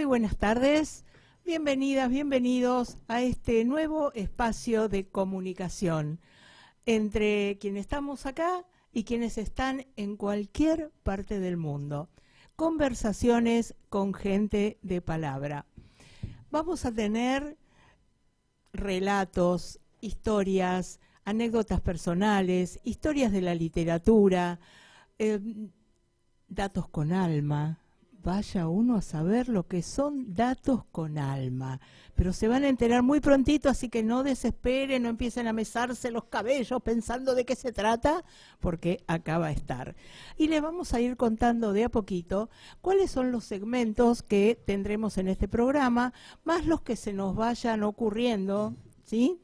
Muy buenas tardes, bienvenidas, bienvenidos a este nuevo espacio de comunicación entre quienes estamos acá y quienes están en cualquier parte del mundo. Conversaciones con gente de palabra. Vamos a tener relatos, historias, anécdotas personales, historias de la literatura, datos con alma. Vaya uno a saber lo que son datos con alma. Pero se van a enterar muy prontito, así que no desesperen, no empiecen a mesarse los cabellos pensando de qué se trata, porque acá va a estar. Y les vamos a ir contando de a poquito cuáles son los segmentos que tendremos en este programa, más los que se nos vayan ocurriendo, ¿sí?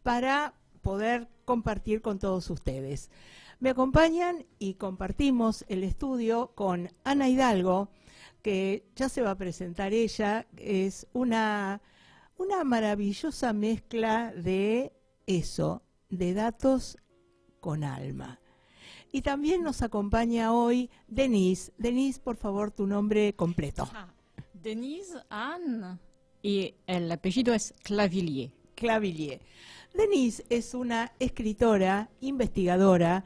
Para poder compartir con todos ustedes. Me acompañan y compartimos el estudio con Ana Hidalgo, que ya se va a presentar ella. Es una maravillosa mezcla de eso, de datos con alma. Y también nos acompaña hoy Denise. Denise, por favor, tu nombre completo. Denise Anne, y el apellido es Clavillier. Clavillier. Denise es una escritora, investigadora,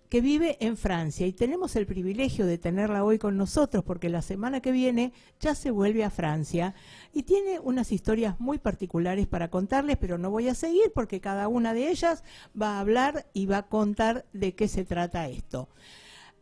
que vive en Francia y tenemos el privilegio de tenerla hoy con nosotros porque la semana que viene ya se vuelve a Francia y tiene unas historias muy particulares para contarles, pero no voy a seguir porque cada una de ellas va a hablar y va a contar de qué se trata esto.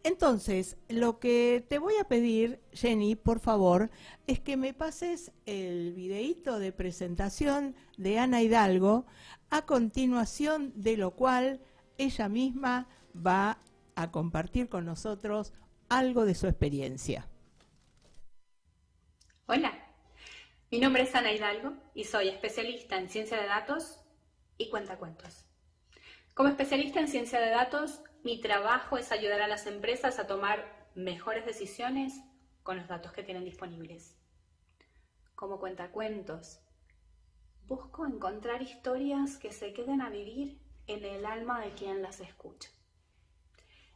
Entonces, lo que te voy a pedir, Jenny, por favor, es que me pases el videíto de presentación de Ana Hidalgo, a continuación de lo cual ella misma va a compartir con nosotros algo de su experiencia. Hola, mi nombre es Ana Hidalgo y soy especialista en ciencia de datos y cuentacuentos. Como especialista en ciencia de datos, mi trabajo es ayudar a las empresas a tomar mejores decisiones con los datos que tienen disponibles. Como cuentacuentos, busco encontrar historias que se queden a vivir en el alma de quien las escucha.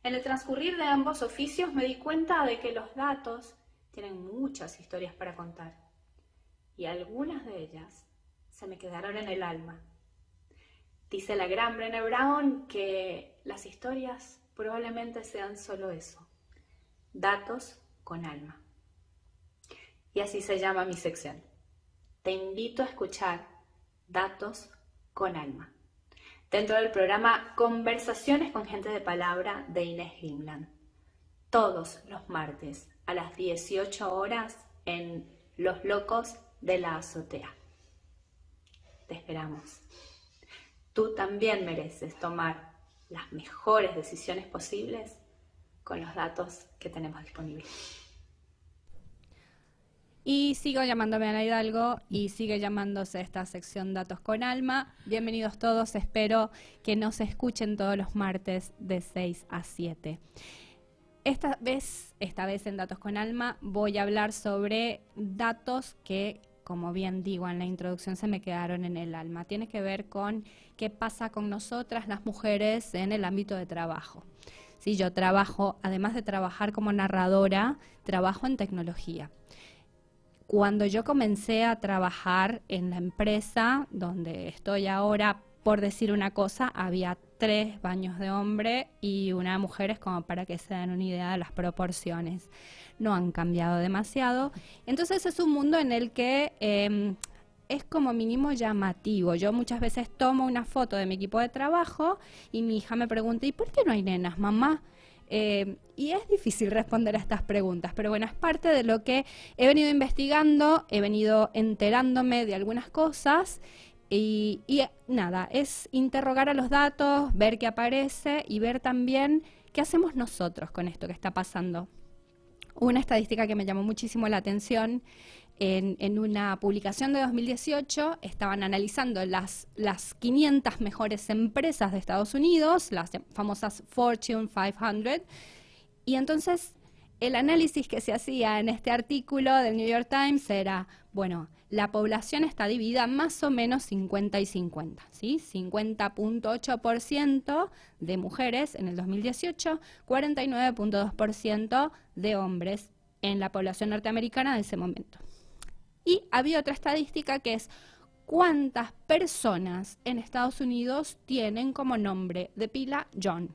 En el transcurrir de ambos oficios me di cuenta de que los datos tienen muchas historias para contar y algunas de ellas se me quedaron en el alma. Dice la gran Brené Brown que las historias probablemente sean solo eso, datos con alma. Y así se llama mi sección. Te invito a escuchar Datos con Alma, dentro del programa Conversaciones con Gente de Palabra de Inés Gimland, todos los martes a las 18 horas en Los Locos de la Azotea. Te esperamos. Tú también mereces tomar las mejores decisiones posibles con los datos que tenemos disponibles. Y sigo llamándome Ana Hidalgo y sigue llamándose esta sección Datos con Alma. Bienvenidos todos, espero que nos escuchen todos los martes de 6 a 7. Esta vez en Datos con Alma voy a hablar sobre datos que, como bien digo en la introducción, se me quedaron en el alma. Tiene que ver con qué pasa con nosotras las mujeres en el ámbito de trabajo. Sí, yo trabajo, además de trabajar como narradora, trabajo en tecnología. Cuando yo comencé a trabajar en la empresa donde estoy ahora, por decir una cosa, había 3 baños de hombre y una de mujeres, como para que se den una idea de las proporciones. No han cambiado demasiado. Entonces es un mundo en el que es como mínimo llamativo. Yo muchas veces tomo una foto de mi equipo de trabajo y mi hija me pregunta, ¿y por qué no hay nenas, mamá? Y es difícil responder a estas preguntas, pero bueno, es parte de lo que he venido investigando, he venido enterándome de algunas cosas y nada, es interrogar a los datos, ver qué aparece y ver también qué hacemos nosotros con esto que está pasando. Una estadística que me llamó muchísimo la atención, en una publicación de 2018 estaban analizando las 500 mejores empresas de Estados Unidos, las famosas Fortune 500, y entonces el análisis que se hacía en este artículo del New York Times era, bueno, la población está dividida más o menos 50 y 50, ¿sí? 50.8% de mujeres en el 2018, 49.2% de hombres en la población norteamericana de ese momento. Y había otra estadística que es cuántas personas en Estados Unidos tienen como nombre de pila John,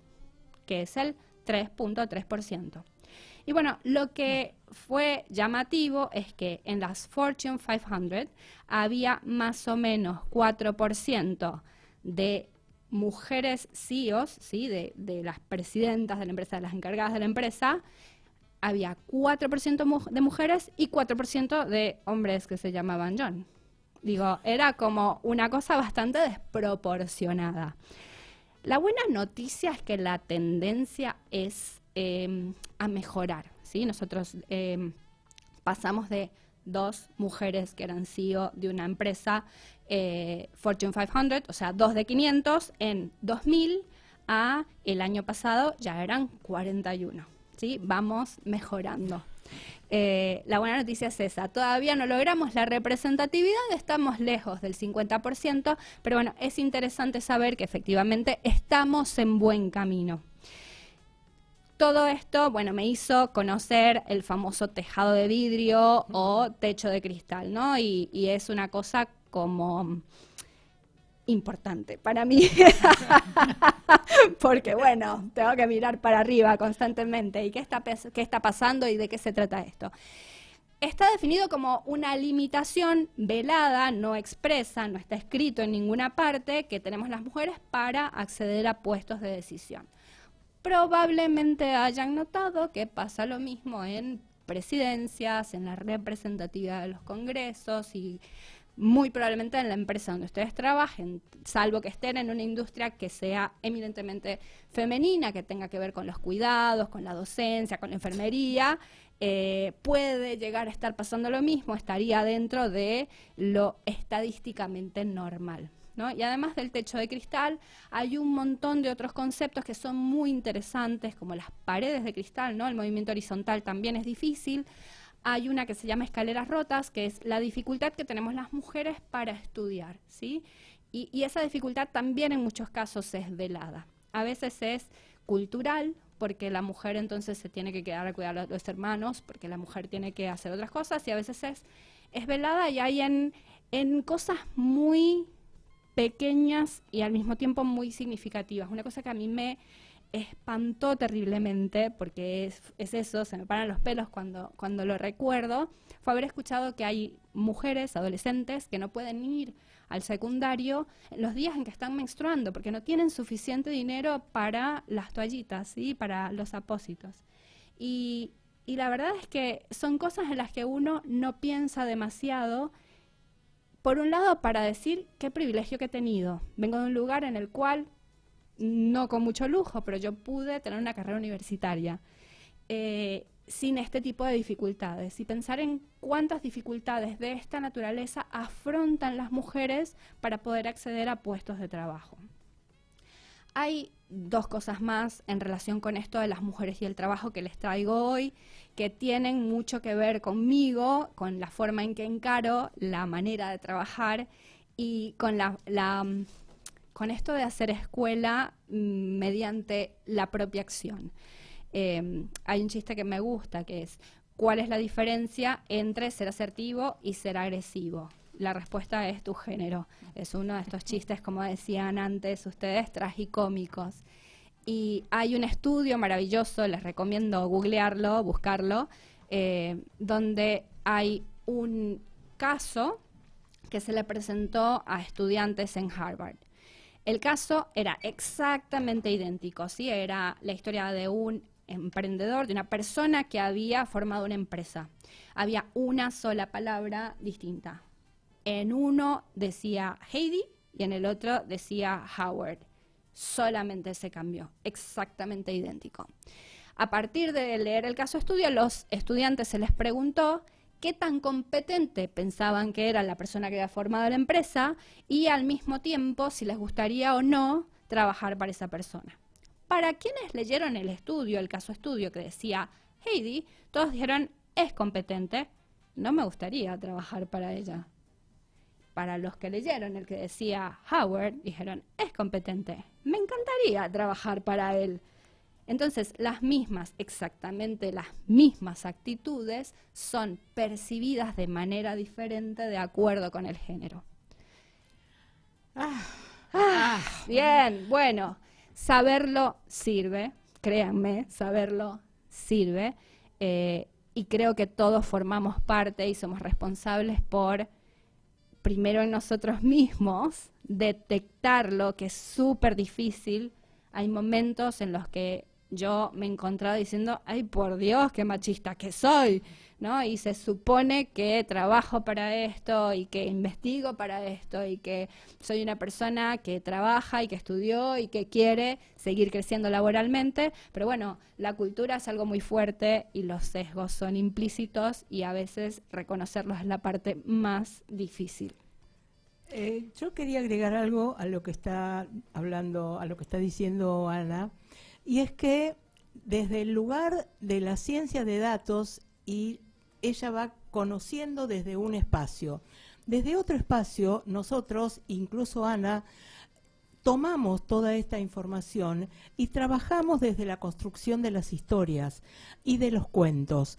que es el 3.3%. Y bueno, lo que fue llamativo es que en las Fortune 500 había más o menos 4% de mujeres CEOs, ¿sí? de las presidentas de la empresa, de las encargadas de la empresa. Había 4% de mujeres y 4% de hombres que se llamaban John. Digo, era como una cosa bastante desproporcionada. La buena noticia es que la tendencia es a mejorar, ¿sí? Nosotros pasamos de 2 mujeres que eran CEO de una empresa Fortune 500, o sea, 2 de 500 en 2000, a el año pasado ya eran 41, ¿sí? Vamos mejorando. La buena noticia es esa, todavía no logramos la representatividad, estamos lejos del 50%, pero bueno, es interesante saber que efectivamente estamos en buen camino. Todo esto, bueno, me hizo conocer el famoso tejado de vidrio o techo de cristal, ¿no? Y es una cosa como importante para mí, porque bueno, tengo que mirar para arriba constantemente. ¿Y qué está pasando y de qué se trata esto? Está definido como una limitación velada, no expresa, no está escrito en ninguna parte, que tenemos las mujeres para acceder a puestos de decisión. Probablemente hayan notado que pasa lo mismo en presidencias, en la representatividad de los congresos y muy probablemente en la empresa donde ustedes trabajen, salvo que estén en una industria que sea eminentemente femenina, que tenga que ver con los cuidados, con la docencia, con la enfermería, puede llegar a estar pasando lo mismo, estaría dentro de lo estadísticamente normal, ¿no? Y además del techo de cristal, hay un montón de otros conceptos que son muy interesantes, como las paredes de cristal, ¿no? El movimiento horizontal también es difícil. Hay una que se llama escaleras rotas, que es la dificultad que tenemos las mujeres para estudiar, ¿sí? Y esa dificultad también en muchos casos es velada. A veces es cultural, porque la mujer entonces se tiene que quedar a cuidar a los hermanos, porque la mujer tiene que hacer otras cosas, y a veces es velada y hay en cosas muy pequeñas y al mismo tiempo muy significativas. Una cosa que a mí me espantó terriblemente, porque es eso, se me paran los pelos cuando lo recuerdo, fue haber escuchado que hay mujeres, adolescentes, que no pueden ir al secundario en los días en que están menstruando, porque no tienen suficiente dinero para las toallitas, ¿sí? Para los apósitos. Y la verdad es que son cosas en las que uno no piensa demasiado. Por un lado, para decir qué privilegio que he tenido. Vengo de un lugar en el cual, no con mucho lujo, pero yo pude tener una carrera universitaria sin este tipo de dificultades. Y pensar en cuántas dificultades de esta naturaleza afrontan las mujeres para poder acceder a puestos de trabajo. Hay 2 cosas más en relación con esto de las mujeres y el trabajo que les traigo hoy, que tienen mucho que ver conmigo, con la forma en que encaro la manera de trabajar y con con esto de hacer escuela mediante la propia acción. Hay un chiste que me gusta, que es, ¿cuál es la diferencia entre ser asertivo y ser agresivo? La respuesta es tu género. Es uno de estos chistes, como decían antes ustedes, tragicómicos. Y hay un estudio maravilloso, les recomiendo googlearlo, buscarlo, donde hay un caso que se le presentó a estudiantes en Harvard. El caso era exactamente idéntico, ¿sí? Era la historia de un emprendedor, de una persona que había formado una empresa. Había una sola palabra distinta. En uno decía Heidi y en el otro decía Howard. Solamente se cambió, exactamente idéntico. A partir de leer el caso estudio, a los estudiantes se les preguntó qué tan competente pensaban que era la persona que había formado la empresa y al mismo tiempo si les gustaría o no trabajar para esa persona. Para quienes leyeron el estudio, el caso estudio que decía Heidi, todos dijeron, es competente, no me gustaría trabajar para ella. Para los que leyeron el que decía Howard, dijeron, es competente, me encantaría trabajar para él. Entonces, exactamente las mismas actitudes son percibidas de manera diferente de acuerdo con el género. Bien, bueno, saberlo sirve, créanme, saberlo sirve, y creo que todos formamos parte y somos responsables por, primero en nosotros mismos, detectarlo, que es súper difícil. Hay momentos en los que yo me he encontrado diciendo, ay, por Dios, qué machista que soy, ¿no? Y se supone que trabajo para esto y que investigo para esto y que soy una persona que trabaja y que estudió y que quiere seguir creciendo laboralmente, pero bueno, la cultura es algo muy fuerte y los sesgos son implícitos y a veces reconocerlos es la parte más difícil. Yo quería agregar algo a lo que está hablando, a lo que está diciendo Ana, y es que desde el lugar de la ciencia de datos, y ella va conociendo desde un espacio. Desde otro espacio, nosotros, incluso Ana, tomamos toda esta información y trabajamos desde la construcción de las historias y de los cuentos,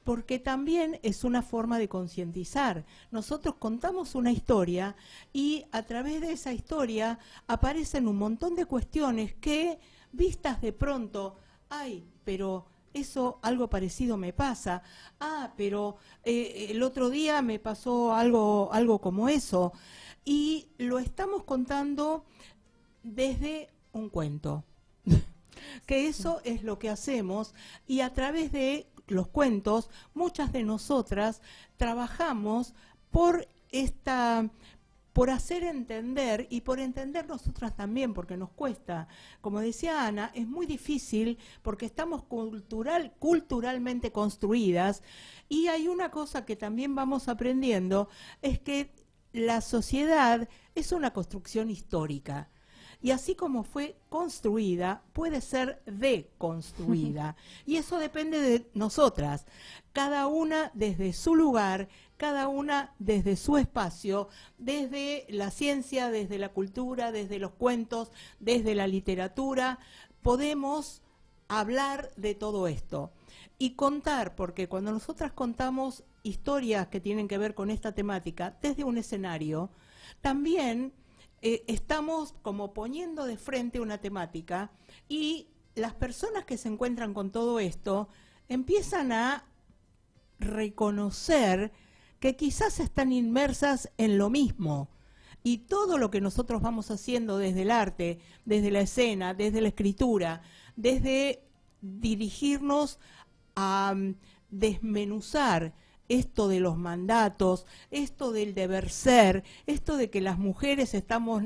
porque también es una forma de concientizar. Nosotros contamos una historia y a través de esa historia aparecen un montón de cuestiones que, vistas de pronto, ay, pero eso, algo parecido me pasa, pero el otro día me pasó algo como eso, y lo estamos contando desde un cuento, que eso es lo que hacemos, y a través de los cuentos, muchas de nosotras trabajamos por hacer entender, y por entender nosotras también, porque nos cuesta. Como decía Ana, es muy difícil porque estamos culturalmente construidas, y hay una cosa que también vamos aprendiendo, es que la sociedad es una construcción histórica. Y así como fue construida, puede ser deconstruida. Y eso depende de nosotras, cada una desde su lugar, cada una desde su espacio, desde la ciencia, desde la cultura, desde los cuentos, desde la literatura. Podemos hablar de todo esto y contar, porque cuando nosotras contamos historias que tienen que ver con esta temática desde un escenario, también estamos como poniendo de frente una temática, y las personas que se encuentran con todo esto empiezan a reconocer que quizás están inmersas en lo mismo, y todo lo que nosotros vamos haciendo desde el arte, desde la escena, desde la escritura, desde dirigirnos a desmenuzar esto de los mandatos, esto del deber ser, esto de que las mujeres estamos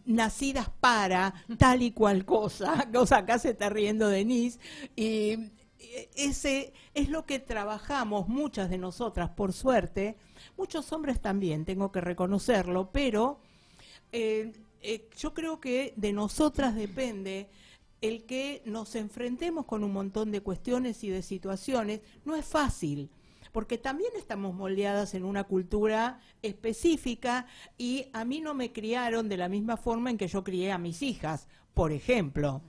nacidas para tal y cual cosa, acá se está riendo Denise, y ese es lo que trabajamos muchas de nosotras, por suerte, muchos hombres también, tengo que reconocerlo, pero yo creo que de nosotras depende el que nos enfrentemos con un montón de cuestiones y de situaciones. No es fácil, porque también estamos moldeadas en una cultura específica, y a mí no me criaron de la misma forma en que yo crié a mis hijas, por ejemplo.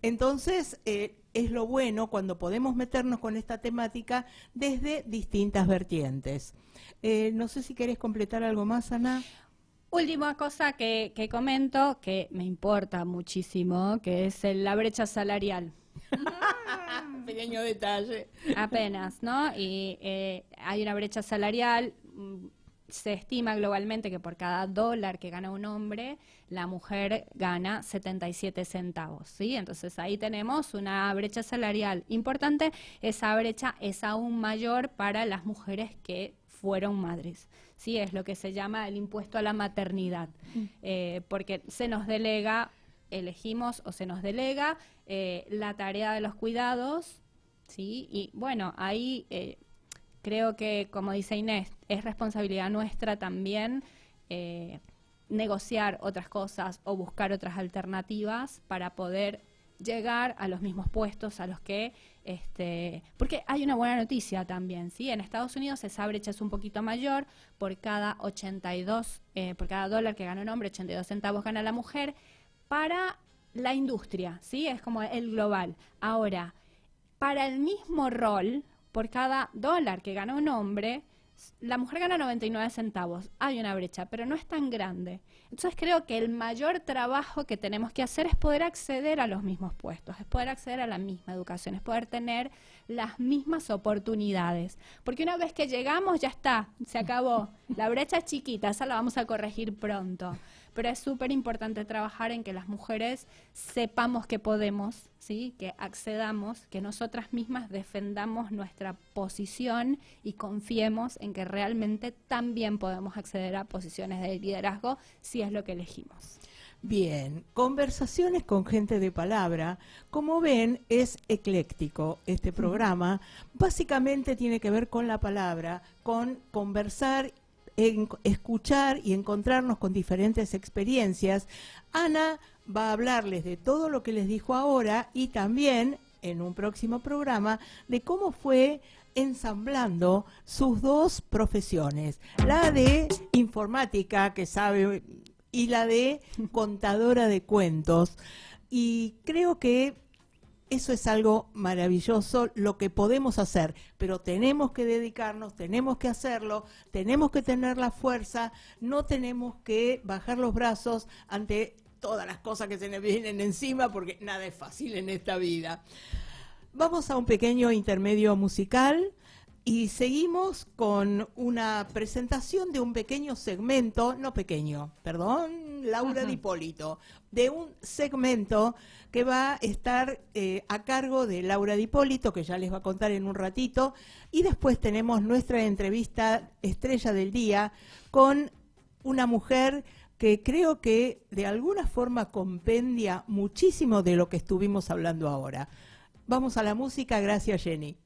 Entonces, es lo bueno cuando podemos meternos con esta temática desde distintas vertientes. No sé si querés completar algo más, Ana. Última cosa que comento, que me importa muchísimo, que es la brecha salarial. Pequeño detalle. Apenas, ¿no? Y hay una brecha salarial. Se estima globalmente que por cada $1 que gana un hombre, la mujer gana 77 centavos, ¿sí? Entonces ahí tenemos una brecha salarial importante. Esa brecha es aún mayor para las mujeres que fueron madres, ¿sí? Es lo que se llama el impuesto a la maternidad, porque se nos delega, elegimos o se nos delega la tarea de los cuidados, ¿sí? Y bueno, ahí creo que, como dice Inés, es responsabilidad nuestra también negociar otras cosas o buscar otras alternativas para poder llegar a los mismos puestos a los que, porque hay una buena noticia también, ¿sí? En Estados Unidos esa brecha es un poquito mayor, por cada $1 que gana un hombre, 82 centavos gana la mujer. Para la industria, ¿sí? Es como el global. Ahora, para el mismo rol, por cada dólar que gana un hombre, la mujer gana 99 centavos. Hay una brecha, pero no es tan grande. Entonces creo que el mayor trabajo que tenemos que hacer es poder acceder a los mismos puestos, es poder acceder a la misma educación, es poder tener las mismas oportunidades. Porque una vez que llegamos, ya está, se acabó. La brecha es chiquita, esa la vamos a corregir pronto. Pero es súper importante trabajar en que las mujeres sepamos que podemos, ¿sí? Que accedamos, que nosotras mismas defendamos nuestra posición y confiemos en que realmente también podemos acceder a posiciones de liderazgo si es lo que elegimos. Bien, conversaciones con gente de palabra. Como ven, es ecléctico este programa. Básicamente tiene que ver con la palabra, con conversar, escuchar y encontrarnos con diferentes experiencias. Ana va a hablarles de todo lo que les dijo ahora y también en un próximo programa de cómo fue ensamblando sus dos profesiones, la de informática, que sabe, y la de contadora de cuentos. Y creo que eso es algo maravilloso, lo que podemos hacer, pero tenemos que dedicarnos, tenemos que hacerlo, tenemos que tener la fuerza, no tenemos que bajar los brazos ante todas las cosas que se nos vienen encima, porque nada es fácil en esta vida. Vamos a un pequeño intermedio musical y seguimos con una presentación de un pequeño segmento, no pequeño, perdón, Laura Di Ippolito, de un segmento que va a estar a cargo de Laura Di Ippolito, que ya les va a contar en un ratito, y después tenemos nuestra entrevista estrella del día con una mujer que creo que de alguna forma compendia muchísimo de lo que estuvimos hablando ahora. Vamos a la música, gracias Jenny.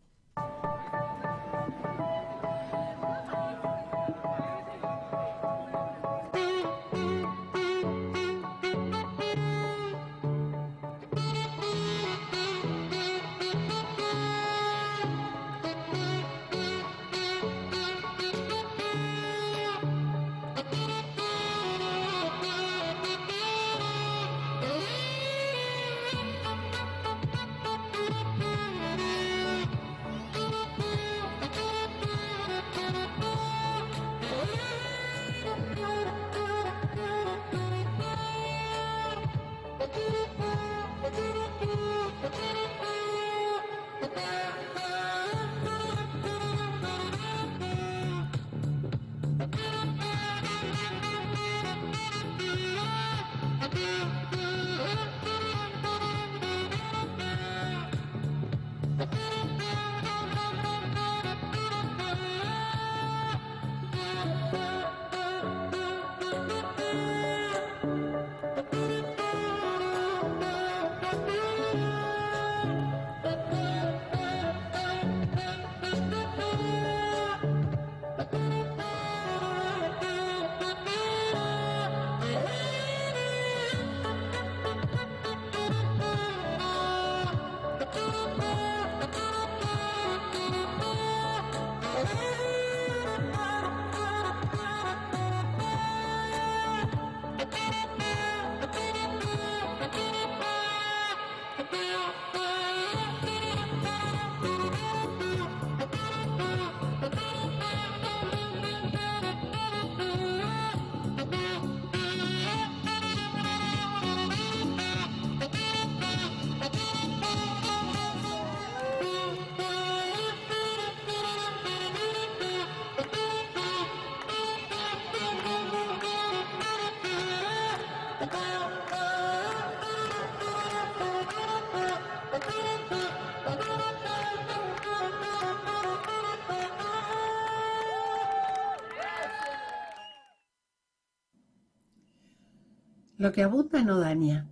Lo que abunda no daña.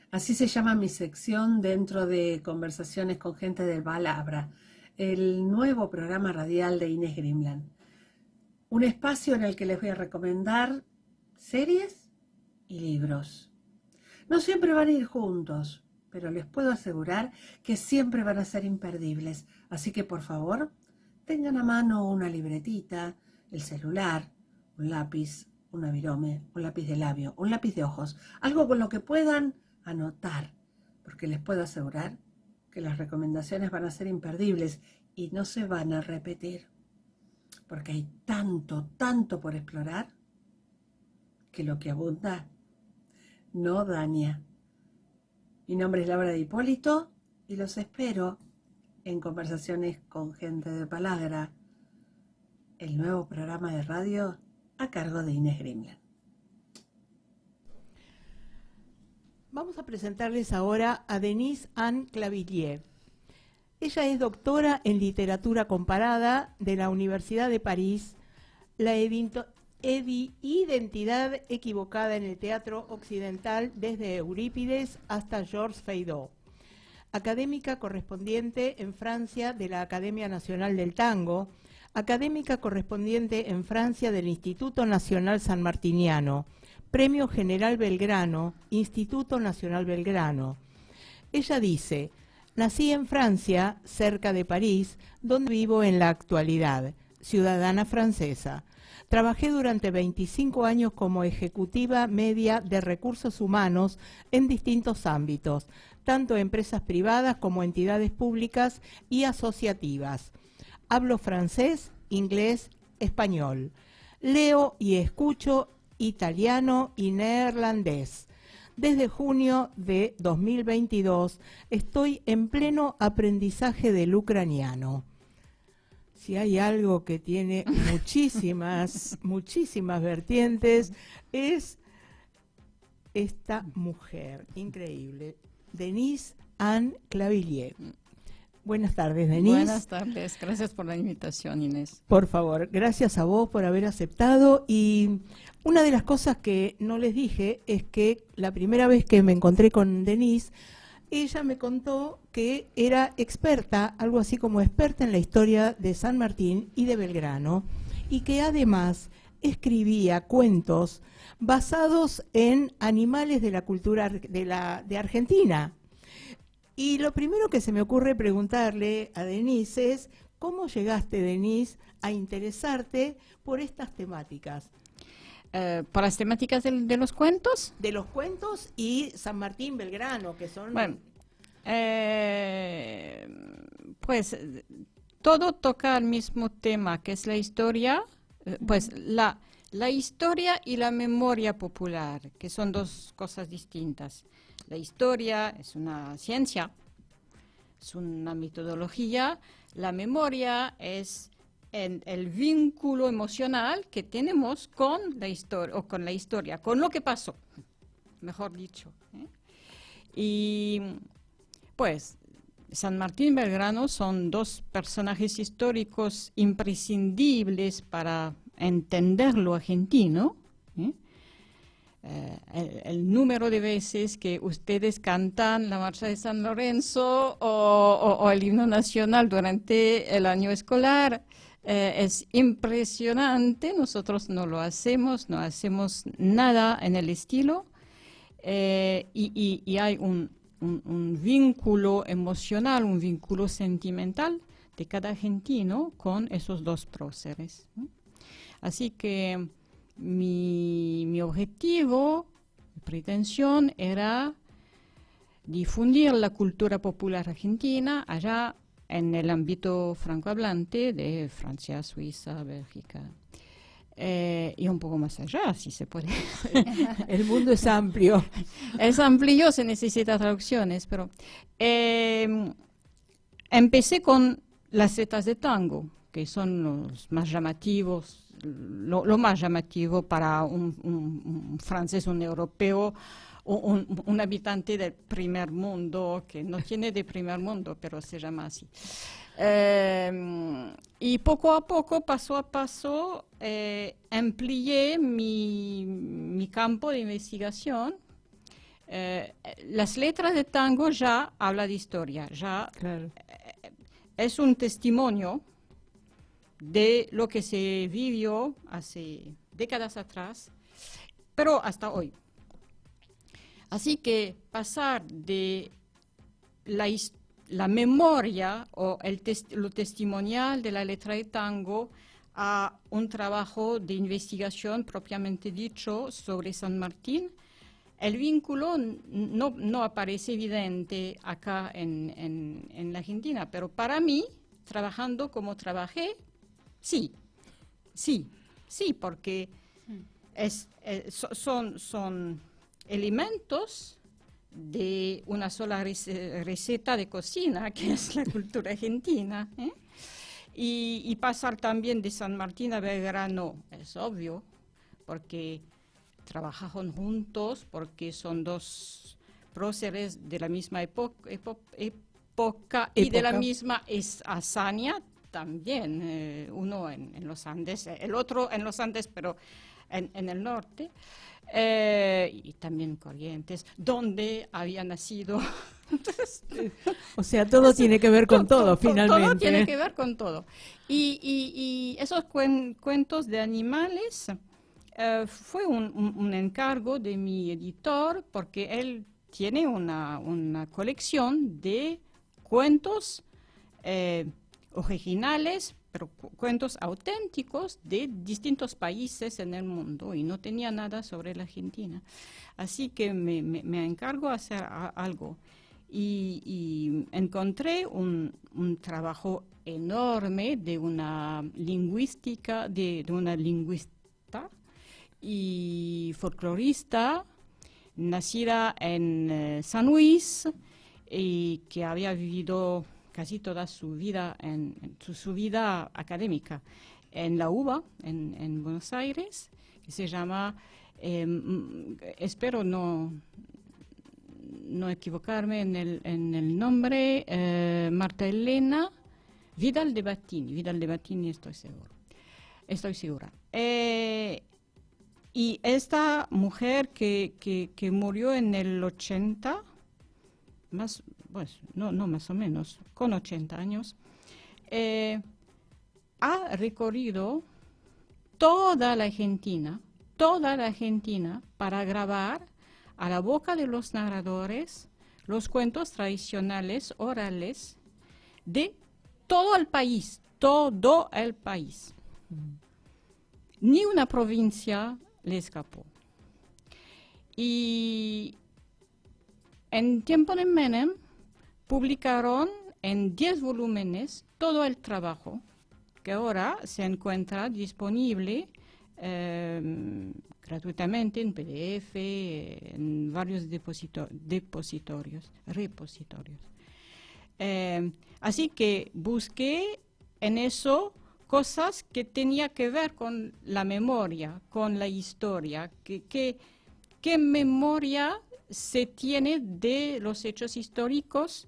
Así se llama mi sección dentro de Conversaciones con gente de palabra, el nuevo programa radial de Inés Grimland. Un espacio en el que les voy a recomendar series y libros. No siempre van a ir juntos, pero les puedo asegurar que siempre van a ser imperdibles. Así que, por favor, tengan a mano una libretita, el celular, un lápiz, una virome, un lápiz de labio, un lápiz de ojos, algo con lo que puedan anotar, porque les puedo asegurar que las recomendaciones van a ser imperdibles y no se van a repetir, porque hay tanto por explorar, que lo que abunda no daña. Mi nombre es Laura de Hipólito y los espero en Conversaciones con Gente de Palabra, el nuevo programa de radio a cargo de Inés Grimland. Vamos a presentarles ahora a Denise Anne Clavillier. Ella es doctora en literatura comparada de la Universidad de París, la identidad equivocada en el teatro occidental desde Eurípides hasta Georges Feydeau. Académica correspondiente en Francia de la Academia Nacional del Tango, académica correspondiente en Francia del Instituto Nacional Sanmartiniano, Premio General Belgrano, Instituto Nacional Belgrano. Ella dice: nací en Francia, cerca de París, donde vivo en la actualidad, ciudadana francesa. Trabajé durante 25 años como ejecutiva media de recursos humanos en distintos ámbitos, tanto empresas privadas como entidades públicas y asociativas. Hablo francés, inglés, español. Leo y escucho italiano y neerlandés. Desde junio de 2022 estoy en pleno aprendizaje del ucraniano. Si hay algo que tiene muchísimas vertientes, es esta mujer increíble, Denise Anne Clavillier. Buenas tardes, Denise. Buenas tardes, gracias por la invitación, Inés. Por favor, gracias a vos por haber aceptado. Y una de las cosas que no les dije es que la primera vez que me encontré con Denise, ella me contó que era experta, algo así como experta en la historia de San Martín y de Belgrano, y que además escribía cuentos basados en animales de la cultura de Argentina. Y lo primero que se me ocurre preguntarle a Denise es: ¿cómo llegaste, Denise, a interesarte por estas temáticas? ¿Por las temáticas de los cuentos? De los cuentos y San Martín, Belgrano, que son... Bueno, pues todo toca el mismo tema, que es la historia, pues la historia y la memoria popular, que son dos cosas distintas. La historia es una ciencia, es una metodología. La memoria es el vínculo emocional que tenemos con la historia, con lo que pasó, mejor dicho. Y pues San Martín y Belgrano son dos personajes históricos imprescindibles para entender lo argentino. El número de veces que ustedes cantan la marcha de San Lorenzo o el himno nacional durante el año escolar es impresionante. Nosotros no lo hacemos, no hacemos nada en el estilo, y hay un vínculo emocional, un vínculo sentimental de cada argentino con esos dos próceres. Así que mi objetivo, mi pretensión era difundir la cultura popular argentina allá en el ámbito francohablante de Francia, Suiza, Bélgica, y un poco más allá, si se puede. El mundo es amplio. Es amplio, se necesitan traducciones, pero empecé con las setas de tango, que son los más llamativos, lo más llamativo para un francés, un europeo, un habitante del primer mundo, que no tiene de primer mundo, pero se llama así. Y poco a poco, paso a paso, amplié mi campo de investigación. Las letras de tango ya habla de historia, ya Claro. Es un testimonio de lo que se vivió hace décadas atrás, pero hasta hoy. Así que pasar de la memoria o lo testimonial de la letra de tango a un trabajo de investigación propiamente dicho sobre San Martín el vínculo no aparece evidente acá en la Argentina, pero para mí, trabajando como trabajé, sí, porque son elementos de una sola receta de cocina, que es la cultura argentina, ¿eh? Y pasar también de San Martín a Belgrano es obvio, porque trabajaron juntos, porque son dos próceres de la misma época y de la misma hazaña también, uno en los Andes, el otro en los Andes, pero en el norte, y también Corrientes, donde había nacido. O sea, todo tiene que ver con todo, finalmente. Todo tiene que ver con todo. Y esos cuentos de animales fue un encargo de mi editor, porque él tiene una colección de cuentos originales, pero cuentos auténticos de distintos países en el mundo, y no tenía nada sobre la Argentina. Así que me encargo de hacer algo. Y encontré un trabajo enorme de una lingüística, de una lingüista y folclorista nacida en San Luis y que había vivido casi toda su vida, su vida académica en la UBA, en Buenos Aires, que se llama, espero no equivocarme en el nombre, Marta Elena Vidal de Battini, estoy segura. Y esta mujer que murió en el 80, más o menos, con 80 años, ha recorrido toda la Argentina para grabar a la boca de los narradores los cuentos tradicionales orales de todo el país. Ni una provincia le escapó. Y en tiempo de Menem publicaron en 10 volúmenes todo el trabajo, que ahora se encuentra disponible gratuitamente en PDF, en varios repositorios. Así que busqué en eso cosas que tenía que ver con la memoria, con la historia, qué memoria se tiene de los hechos históricos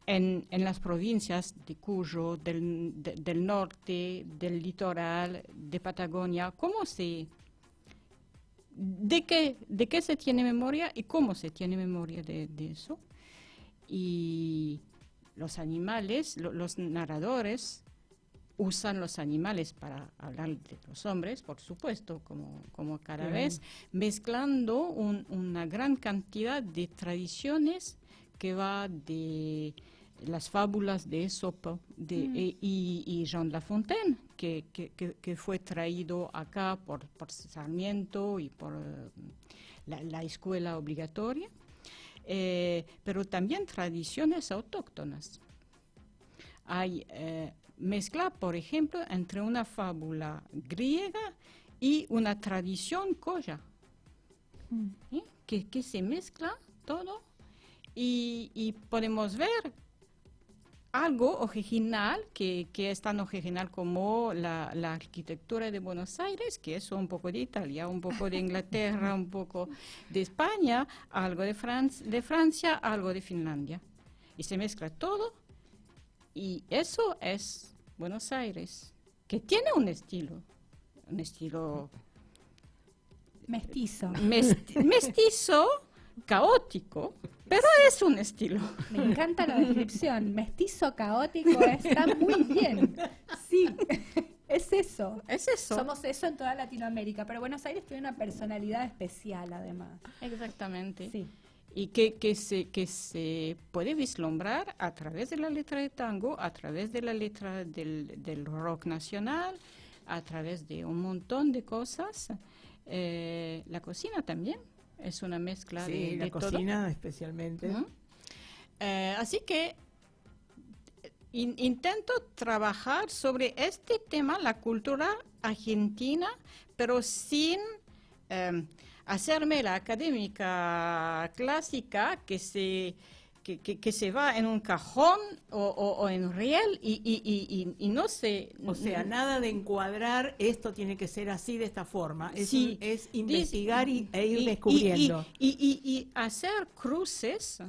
en las provincias de Cuyo, del norte, del litoral, de Patagonia. ¿De qué se tiene memoria y cómo se tiene memoria de eso? Y los animales, los narradores usan los animales para hablar de los hombres, por supuesto, como cada vez, mezclando una gran cantidad de tradiciones que va de las fábulas de Esopo y Jean de La Fontaine, que fue traído acá por Sarmiento y por la escuela obligatoria, pero también tradiciones autóctonas. Hay mezcla, por ejemplo, entre una fábula griega y una tradición koya, que se mezcla todo y podemos ver algo original, que es tan original como la arquitectura de Buenos Aires, que es un poco de Italia, un poco de Inglaterra, un poco de España, algo de Francia, algo de Finlandia. Y se mezcla todo, y eso es Buenos Aires, que tiene un estilo mestizo, caótico, pero es un estilo. Me encanta la descripción. Mestizo caótico está muy bien. Sí, es eso. Somos eso en toda Latinoamérica, pero Buenos Aires tiene una personalidad especial, además. Exactamente. Sí. Y que se puede vislumbrar a través de la letra de tango, a través de la letra del rock nacional, a través de un montón de cosas. La cocina también es una mezcla Sí, de la todo. cocina especialmente. Ujú. Así que intento trabajar sobre este tema, la cultura argentina, pero sin hacerme la académica clásica que se va en un cajón o en riel y no sé. O sea, nada de encuadrar, esto tiene que ser así, de esta forma. Sí, Es investigar e ir y- descubriendo. y hacer cruces,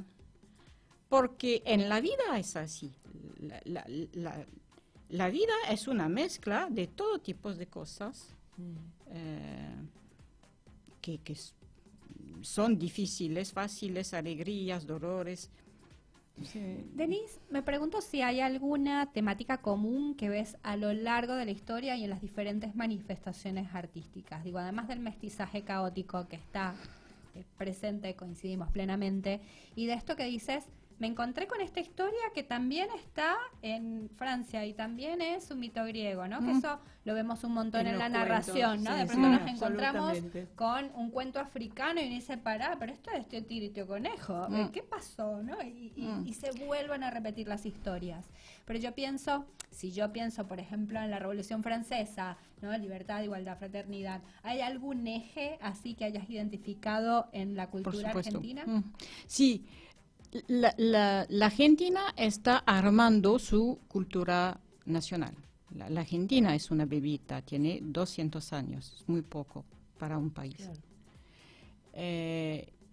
porque en la vida es así. La vida es una mezcla de todo tipo de cosas que son difíciles, fáciles, alegrías, dolores. Denise, me pregunto si hay alguna temática común que ves a lo largo de la historia y en las diferentes manifestaciones artísticas. Digo, además del mestizaje caótico que está presente, coincidimos plenamente, y de esto que dices, me encontré con esta historia que también está en Francia y también es un mito griego, ¿no? Que eso lo vemos un montón en los la cuentos, narración, ¿no? sí, De sí, pronto nos encontramos absolutamente. con un cuento africano y uno dice, pará, pero esto es Tío Tiro y Tío Conejo, ¿qué pasó? ¿No? Y se vuelven a repetir las historias. Pero yo pienso, si yo pienso, por ejemplo, en la Revolución Francesa, ¿no? Libertad, igualdad, fraternidad, ¿hay algún eje así que hayas identificado en la Por cultura supuesto. argentina? Sí, la Argentina está armando su cultura nacional. La Argentina es una bebita, tiene 200 años, es muy poco para un país. Claro.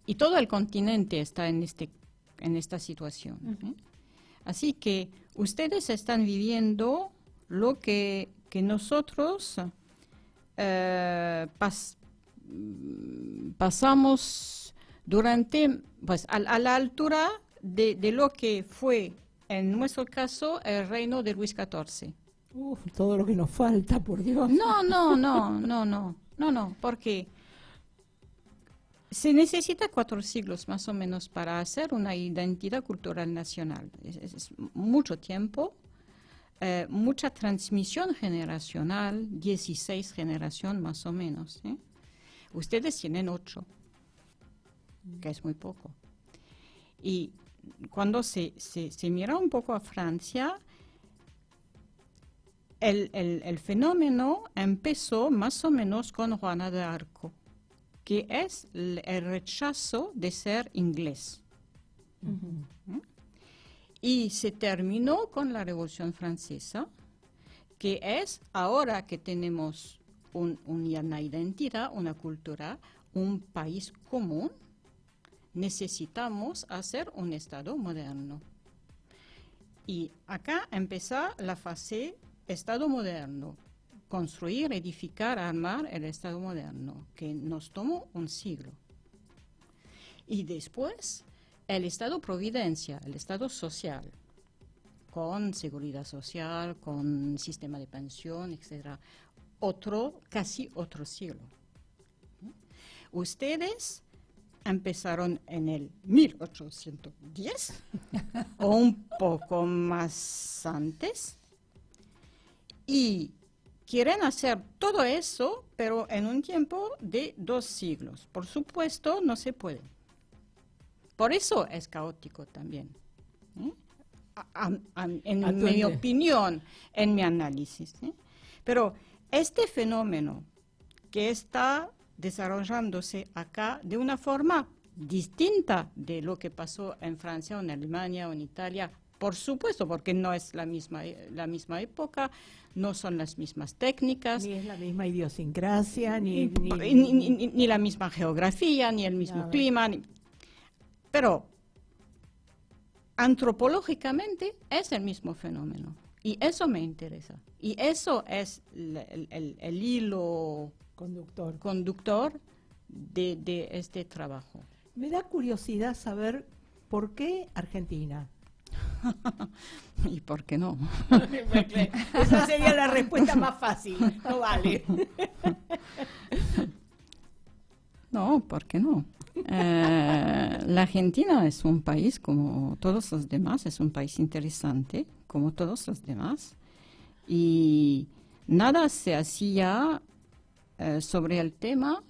Y todo el continente está en esta situación. Así que ustedes están viviendo lo que nosotros pasamos durante, pues, a la altura de lo que fue, en nuestro caso, el reino de Luis XIV. Uf, todo lo que nos falta, por Dios. No, porque se necesita 4 siglos más o menos para hacer una identidad cultural nacional. Es mucho tiempo, mucha transmisión generacional, 16 generaciones más o menos. Ustedes tienen 8, que es muy poco. Y cuando se mira un poco a Francia, el fenómeno empezó más o menos con Juana de Arco, que es el rechazo de ser inglés. Y se terminó con la Revolución Francesa, que es ahora que tenemos una identidad, una cultura, un país común, necesitamos hacer un Estado moderno. Y acá empieza la fase Estado moderno, construir, edificar, armar el Estado moderno, que nos tomó un siglo. Y después el Estado Providencia, el Estado social, con seguridad social, con sistema de pensión, etc. Casi otro siglo. Ustedes empezaron en el 1810 o un poco más antes y quieren hacer todo eso, pero en un tiempo de 2 siglos. Por supuesto, no se puede. Por eso es caótico también. En mi opinión, en mi análisis. Pero este fenómeno que está desarrollándose acá de una forma distinta de lo que pasó en Francia o en Alemania o en Italia, por supuesto, porque no es la misma época, no son las mismas técnicas. Ni es la misma idiosincrasia, ni la misma geografía, ni el mismo clima. Pero antropológicamente es el mismo fenómeno. Y eso me interesa. Y eso es el hilo conductor de este trabajo. Me da curiosidad saber por qué Argentina. ¿Y por qué no? Esa sería la respuesta más fácil. No vale. No, ¿por qué no? La Argentina es un país como todos los demás, es un país interesante como todos los demás. Y nada se hacía sobre el tema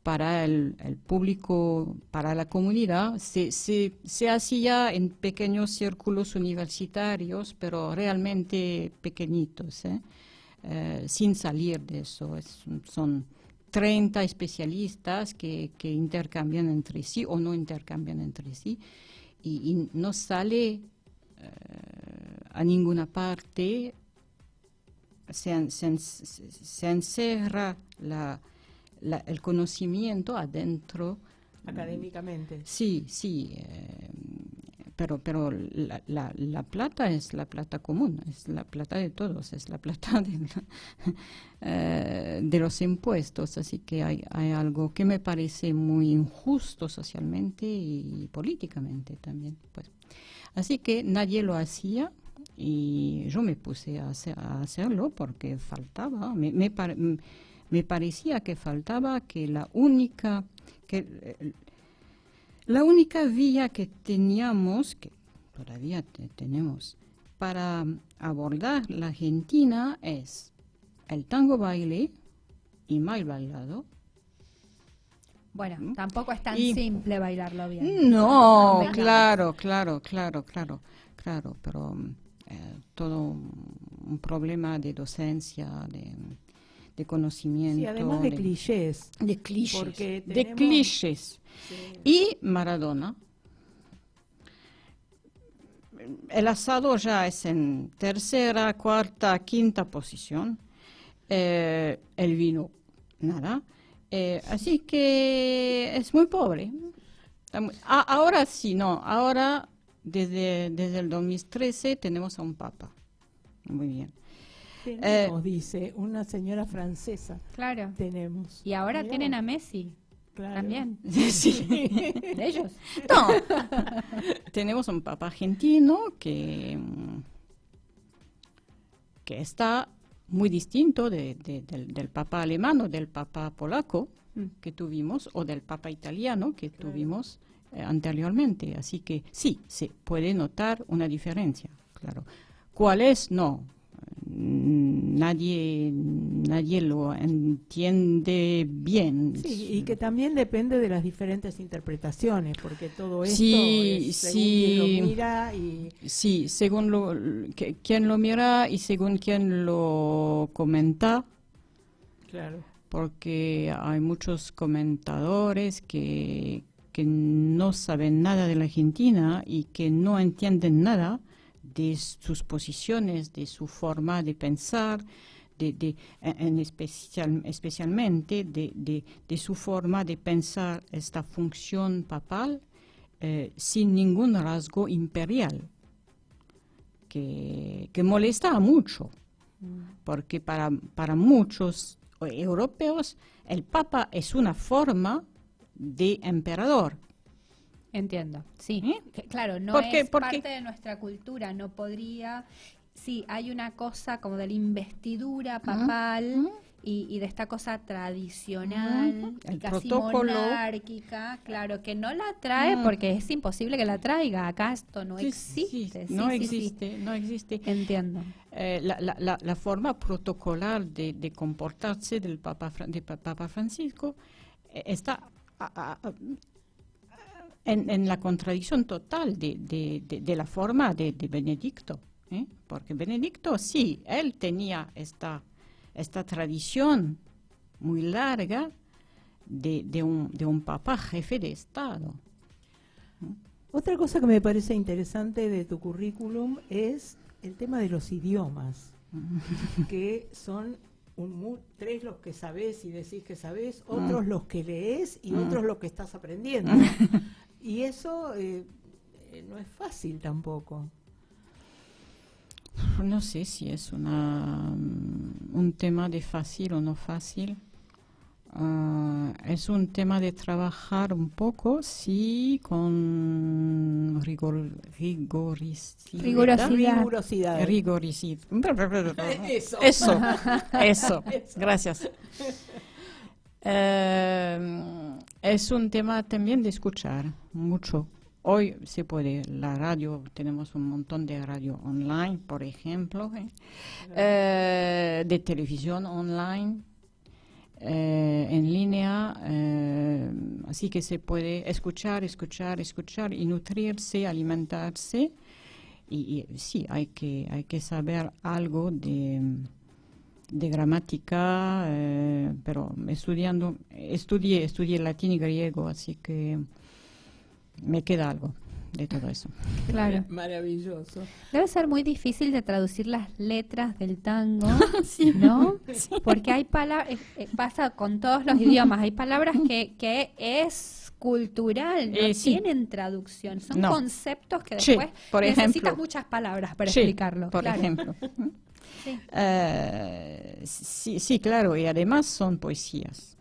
para el público, para la comunidad, se hacía en pequeños círculos universitarios, pero realmente pequeñitos, sin salir de eso. Son 30 especialistas que intercambian entre sí o no intercambian entre sí, y no sale a ninguna parte, se encerra el conocimiento adentro. Académicamente. Sí, pero la plata es la plata común, es la plata de todos, es la plata de los impuestos, así que hay algo que me parece muy injusto socialmente y políticamente también, pues. Así que nadie lo hacía y yo me puse a hacerlo porque faltaba, me parecía que faltaba, que la única vía que teníamos, que todavía tenemos, para abordar la Argentina es el tango baile y mal bailado. Bueno, tampoco es tan Y- simple bailarlo bien. No, Convengamos. claro, pero todo un problema de docencia, de conocimiento. Sí, además de de- clichés. De clichés. Porque De tenemos- clichés. Sí. Y Maradona. El asado ya es en tercera, cuarta, quinta posición. El vino, nada. Así que es muy pobre. Ahora sí, no. Ahora, desde el 2013, tenemos a un papa. Muy bien. Tenemos, dice, una señora francesa. Claro. Tenemos. Y ahora Mirá tienen vos, a Messi claro. también. Sí. De ellos. No, tenemos un papa argentino que está muy distinto del papa alemán o del papa polaco que tuvimos, o del papa italiano que tuvimos anteriormente. Así que sí, se puede notar una diferencia, claro. ¿Cuál es? No. Nadie lo entiende bien. Sí, y que también depende de las diferentes interpretaciones, porque todo esto Sí, es según sí. quien lo mira y Sí, según quien lo mira y según quien lo comenta, claro. porque hay muchos comentadores que no saben nada de la Argentina y que no entienden nada de sus posiciones, de su forma de pensar, especialmente de su forma de pensar esta función papal sin ningún rasgo imperial, que molesta mucho, porque para muchos europeos el Papa es una forma de emperador. Entiendo, sí. Claro, no Porque- es porque- parte de nuestra cultura, no podría... Sí, hay una cosa como de la investidura papal y de esta cosa tradicional, El casi protocolo. monárquica, claro, que no la trae porque es imposible que la traiga. Acá esto no Sí, existe. sí, no Sí, sí, sí. existe, no existe. Entiendo. La forma protocolar de comportarse del Papa Francisco está en la contradicción total de la forma de Benedicto, porque Benedicto sí, él tenía esta tradición muy larga de un papa jefe de Estado. Otra cosa que me parece interesante de tu currículum es el tema de los idiomas, que son tres los que sabés y decís que sabés, otros los que lees y otros los que estás aprendiendo. Y eso no es fácil tampoco. No sé si es un tema de fácil o no fácil. Es un tema de trabajar un poco, sí, con Rigurosidad. rigorosidad. Eso. Eso. Gracias. Es un tema también de escuchar mucho. Hoy se puede, la radio, tenemos un montón de radio online, por ejemplo, de televisión online. en línea, así que se puede escuchar y nutrirse, alimentarse. Y sí, hay que saber algo de gramática, pero estudié latín y griego, así que me queda algo de todo eso. Claro. Maravilloso. Debe ser muy difícil de traducir las letras del tango, ¿no? Sí. Porque hay palabras, pasa con todos los idiomas, hay palabras que es cultural, no Sí. tienen traducción, son No. conceptos que Sí, después por necesitas ejemplo. muchas palabras para Sí, explicarlo. por claro. ejemplo. Sí. Sí, claro, y además son poesías.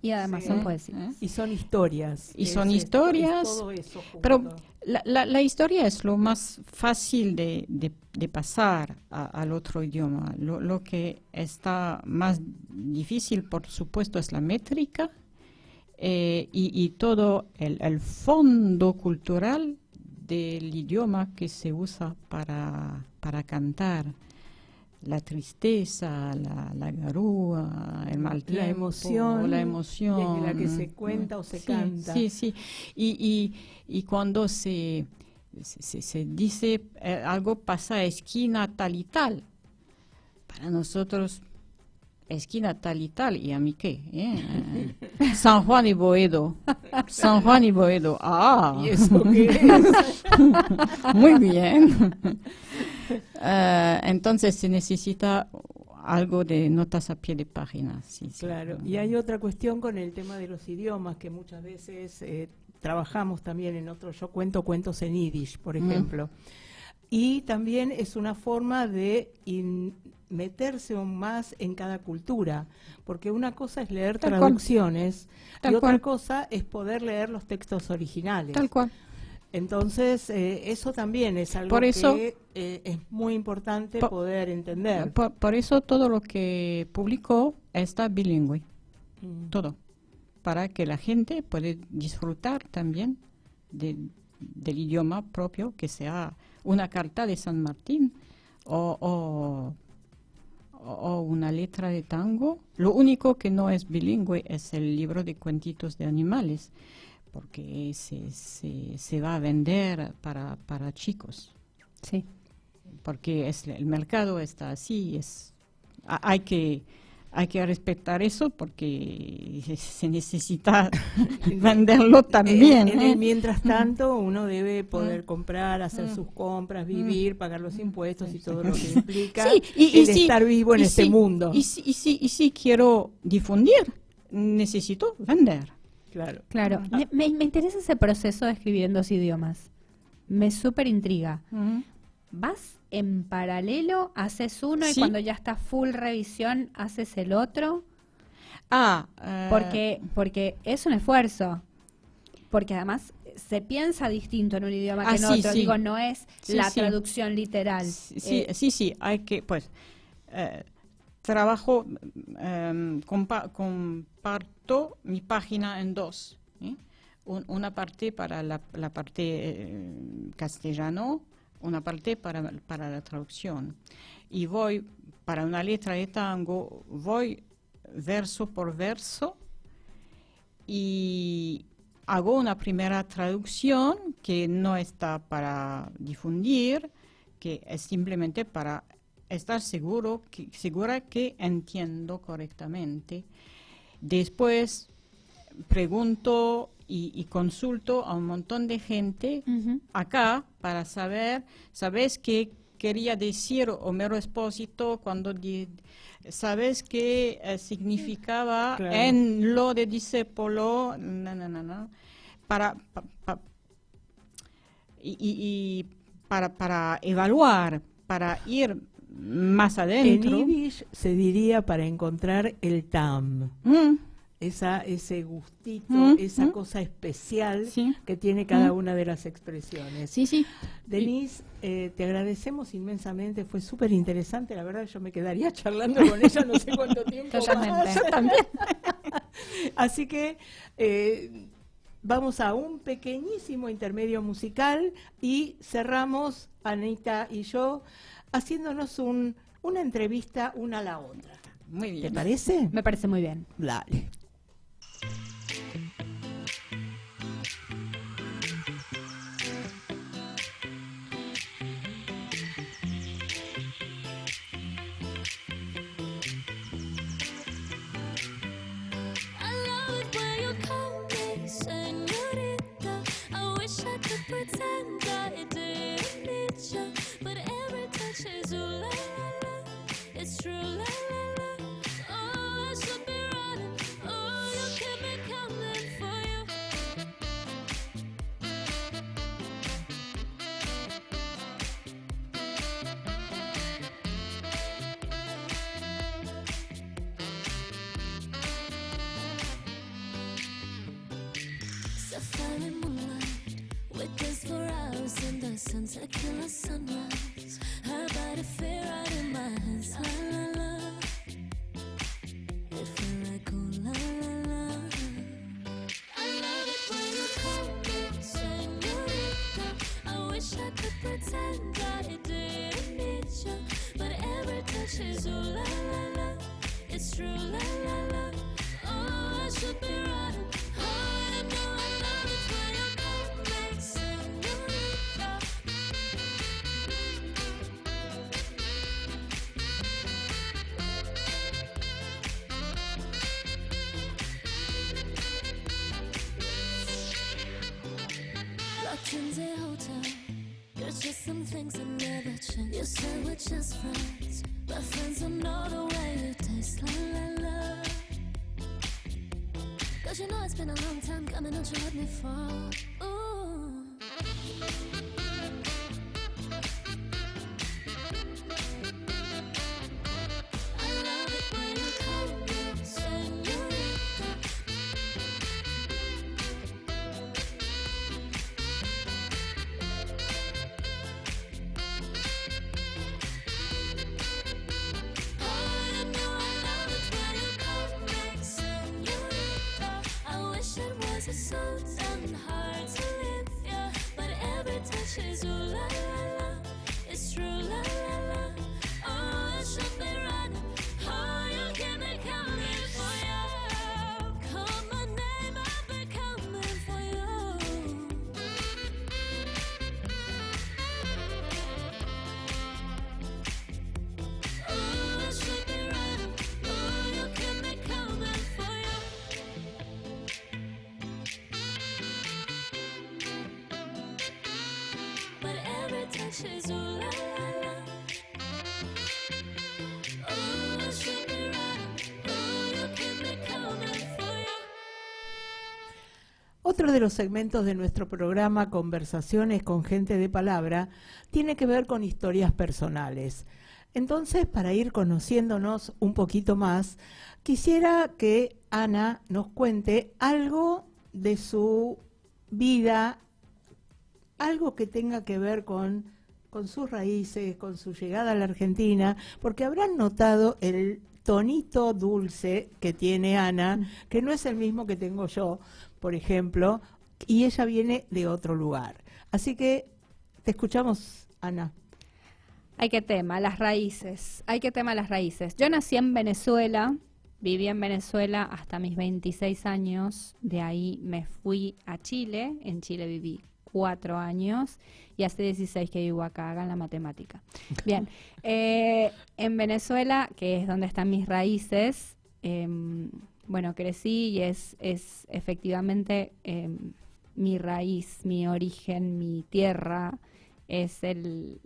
Y además son poesías. Y son historias. Y son Es historias, todo eso junto. Pero la historia es lo más fácil de pasar al otro idioma. Lo que está más difícil, por supuesto, es la métrica y todo el fondo cultural del idioma que se usa para cantar. La tristeza, la garúa, el mal tiempo, la emoción. desde la que se cuenta o se canta. Sí. Y cuando se dice algo pasa a esquina tal y tal, para nosotros esquina tal y tal, ¿y a mí qué? San Juan y Boedo. San Juan y Boedo. Ah. ¿Y eso qué es? Muy bien. Entonces se necesita algo de notas a pie de página. Sí. Claro, y hay otra cuestión con el tema de los idiomas que muchas veces trabajamos también en otros. Yo cuento cuentos en yiddish, por ejemplo. Y también es una forma de meterse aún más en cada cultura, porque una cosa es leer Tal cual. traducciones Tal y otra cual. cosa es poder leer los textos originales. Tal cual. Entonces, eso también es algo Por eso- que es muy importante Po- poder entender. Por eso todo lo que publicó está bilingüe, todo, para que la gente pueda disfrutar también del idioma propio, que sea una carta de San Martín o una letra de tango. Lo único que no es bilingüe es el libro de cuentitos de animales, porque se va a vender para chicos. Sí. Porque el mercado está así, hay que respetar eso porque se necesita venderlo también. En el mientras tanto, uno debe poder comprar, hacer sus compras, vivir, pagar los impuestos y todo lo que implica Sí, el estar vivo en este mundo. Y si quiero difundir, necesito vender. Claro. Claro, me interesa ese proceso de escribir en 2 idiomas. Me súper intriga. ¿Vas en paralelo, haces uno y Sí. cuando ya está full revisión haces el otro? Ah, Porque es un esfuerzo. Porque además se piensa distinto en un idioma que en sí, otro. sí. Digo, no es Sí, la sí. traducción literal. Sí, hay que, pues, trabajo, comparto mi página en 2. Una parte para la parte castellano, una parte para la traducción. Y voy, para una letra de tango, voy verso por verso y hago una primera traducción que no está para difundir, que es simplemente para estar segura que entiendo correctamente. Después pregunto y consulto a un montón de gente acá para saber, ¿sabes qué quería decir Homero Expósito cuando sabes qué significaba Claro. en lo de Discépolo? No. Para evaluar, para ir más En adentro. yiddish se diría para encontrar el tam, ese gustito, esa cosa especial Sí. que tiene cada una de las expresiones. Sí. Denise, te agradecemos inmensamente, fue súper interesante, la verdad yo me quedaría charlando con ella no sé cuánto tiempo Totalmente. más. Yo también. Así que vamos a un pequeñísimo intermedio musical y cerramos, Anita y yo, haciéndonos una entrevista una a la otra. Muy ¿Te bien. parece? Me parece muy bien. Dale. I love it when you call me señorita. I wish I could pretend I didn't need you, but every touch is ooh la la la. It's true la la la. Oh, I should be running. Oh, you keep me coming for you. Sapphire moonlight, we danced for hours in the sunset, killer sunrise. Her body fit right in my hands, la la la. It felt like ooh la la la. I love it when you call me señorita. I wish I could pretend I didn't need you, but every touch is ooh la la la. It's true la la la. Oh, I should be running. Oh, I know I love it when you call me señorita. Locked in the hotel, there's just some things that never change. You say we're just friends, but friends don't know the way you taste. La la la. 'Cause you know it's been a long time coming, don't you let me fall. Ooh. I love it when you call me señorita. Oh, I know I love it when you call me señorita. I wish it wasn't so damn hard to live, yeah. But every touch is ooh la la la. It's true la la la. Oh, I should be running. Oh, you keep me coming for you. Call my name, I'll be coming for you. Oh, I should be running. Oh, you keep me coming for you. But every touch is ooh la la la. Oh, I should be running. Oh, you keep me coming for you. Otro de los segmentos de nuestro programa Conversaciones con Gente de Palabra tiene que ver con historias personales. Entonces, para ir conociéndonos un poquito más, quisiera que Ana nos cuente algo de su vida, algo que tenga que ver con sus raíces, con su llegada a la Argentina, porque habrán notado el tonito dulce que tiene Ana, que no es el mismo que tengo yo, por ejemplo, y ella viene de otro lugar. Así que te escuchamos, Ana. Hay que tema, las raíces. Hay que tema las raíces. Yo nací en Venezuela, viví en Venezuela hasta mis 26 años. De ahí me fui a Chile. En Chile viví 4 años y hace 16 que vivo acá, hagan la matemática. Bien, en Venezuela, que es donde están mis raíces, bueno, crecí y es efectivamente mi raíz, mi origen, mi tierra, es el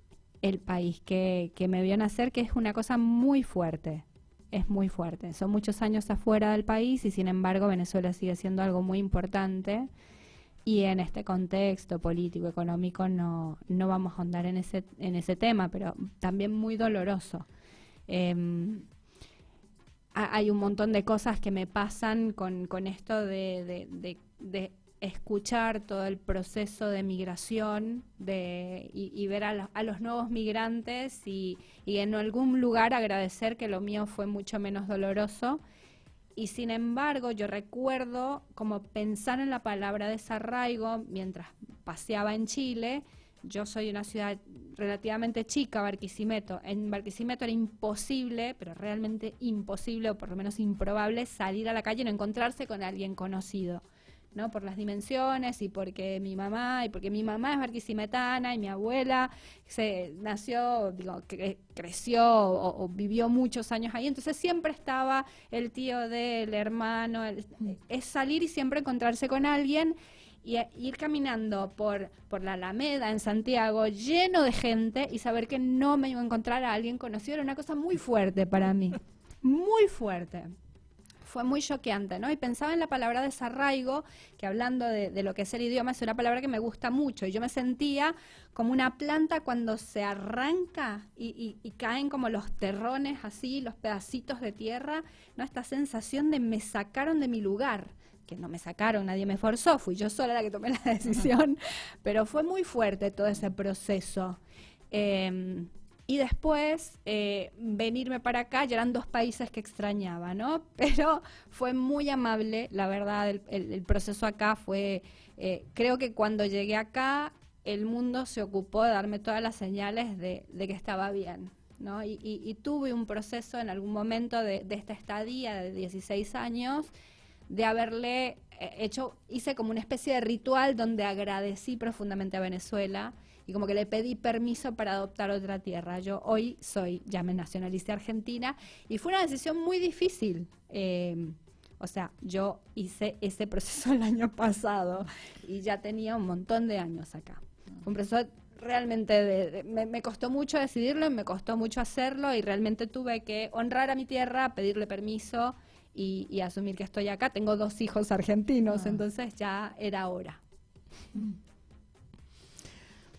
país que me vio nacer, que es una cosa muy fuerte, es muy fuerte. Son muchos años afuera del país y sin embargo Venezuela sigue siendo algo muy importante. Y en este contexto político, económico, no vamos a ahondar en ese tema, pero también muy doloroso. Hay un montón de cosas que me pasan con esto de escuchar todo el proceso de migración y ver a los nuevos migrantes y en algún lugar agradecer que lo mío fue mucho menos doloroso. Y sin embargo, yo recuerdo como pensar en la palabra desarraigo mientras paseaba en Chile, yo soy de una ciudad relativamente chica, Barquisimeto. En Barquisimeto era imposible, pero realmente imposible, o por lo menos improbable, salir a la calle y no encontrarse con alguien conocido, ¿no? Por las dimensiones y porque mi mamá es barquisimetana y mi abuela nació, creció o vivió muchos años ahí, entonces siempre estaba el tío del hermano, es salir y siempre encontrarse con alguien y ir caminando por la Alameda en Santiago lleno de gente y saber que no me iba a encontrar a alguien conocido era una cosa muy fuerte para mí, muy fuerte. Fue muy choqueante, ¿no? Y pensaba en la palabra desarraigo, que hablando de lo que es el idioma, es una palabra que me gusta mucho. Y yo me sentía como una planta cuando se arranca y caen como los terrones así, los pedacitos de tierra, ¿no? Esta sensación de me sacaron de mi lugar, que no me sacaron, nadie me forzó, fui yo sola la que tomé la decisión, pero fue muy fuerte todo ese proceso. Y después venirme para acá, ya eran 2 países que extrañaba, ¿no? Pero fue muy amable, la verdad, el proceso acá fue, creo que cuando llegué acá, el mundo se ocupó de darme todas las señales de que estaba bien, ¿no? Y tuve un proceso en algún momento de esta estadía de 16 años, de haberle hice como una especie de ritual donde agradecí profundamente a Venezuela, y como que le pedí permiso para adoptar otra tierra. Yo hoy ya me nacionalicé argentina, y fue una decisión muy difícil. O sea, yo hice ese proceso el año pasado, y ya tenía un montón de años acá. Fue un proceso realmente, me costó mucho decidirlo, y me costó mucho hacerlo, y realmente tuve que honrar a mi tierra, pedirle permiso, y asumir que estoy acá. Tengo 2 hijos argentinos, entonces ya era hora.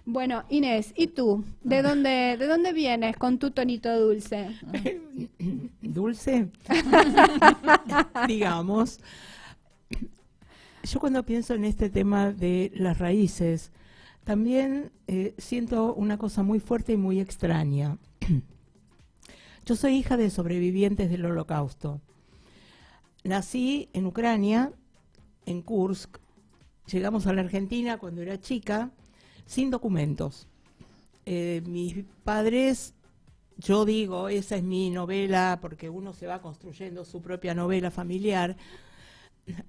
Bueno, Inés, ¿y tú? ¿De dónde vienes con tu tonito dulce? ¿Dulce? Digamos. Yo cuando pienso en este tema de las raíces, también siento una cosa muy fuerte y muy extraña. Yo soy hija de sobrevivientes del Holocausto. Nací en Ucrania, en Kursk. Llegamos a la Argentina cuando era chica, sin documentos. Mis padres, yo digo, esa es mi novela, porque uno se va construyendo su propia novela familiar.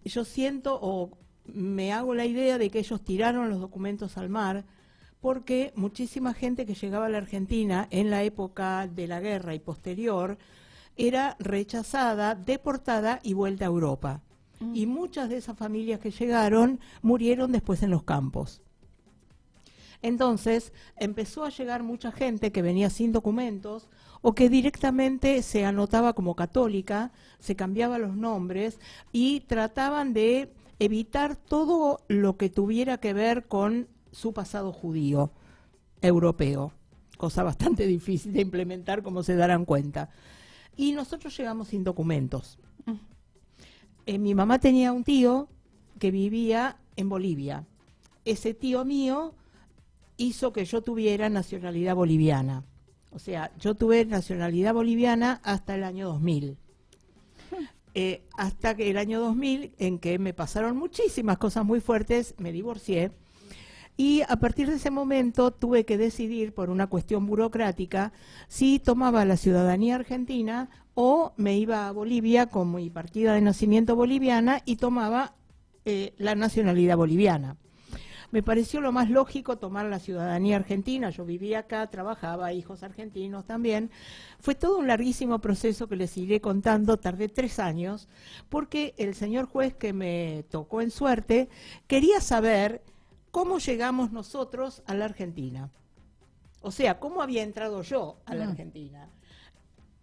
Yo siento o me hago la idea de que ellos tiraron los documentos al mar, porque muchísima gente que llegaba a la Argentina en la época de la guerra y posterior era rechazada, deportada y vuelta a Europa. Y muchas de esas familias que llegaron murieron después en los campos. Entonces empezó a llegar mucha gente que venía sin documentos o que directamente se anotaba como católica, se cambiaba los nombres y trataban de evitar todo lo que tuviera que ver con su pasado judío europeo, cosa bastante difícil de implementar, como se darán cuenta. Y nosotros llegamos sin documentos. Mi mamá tenía un tío que vivía en Bolivia. Ese tío mío hizo que yo tuviera nacionalidad boliviana. O sea, yo tuve nacionalidad boliviana hasta el año 2000. Hasta que el año 2000, en que me pasaron muchísimas cosas muy fuertes, me divorcié. Y a partir de ese momento tuve que decidir, por una cuestión burocrática, si tomaba la ciudadanía argentina o me iba a Bolivia con mi partida de nacimiento boliviana y tomaba la nacionalidad boliviana. Me pareció lo más lógico tomar la ciudadanía argentina. Yo vivía acá, trabajaba, hijos argentinos también. Fue todo un larguísimo proceso que les iré contando. Tardé 3 años porque el señor juez que me tocó en suerte quería saber cómo llegamos nosotros a la Argentina. O sea, cómo había entrado yo a la Argentina.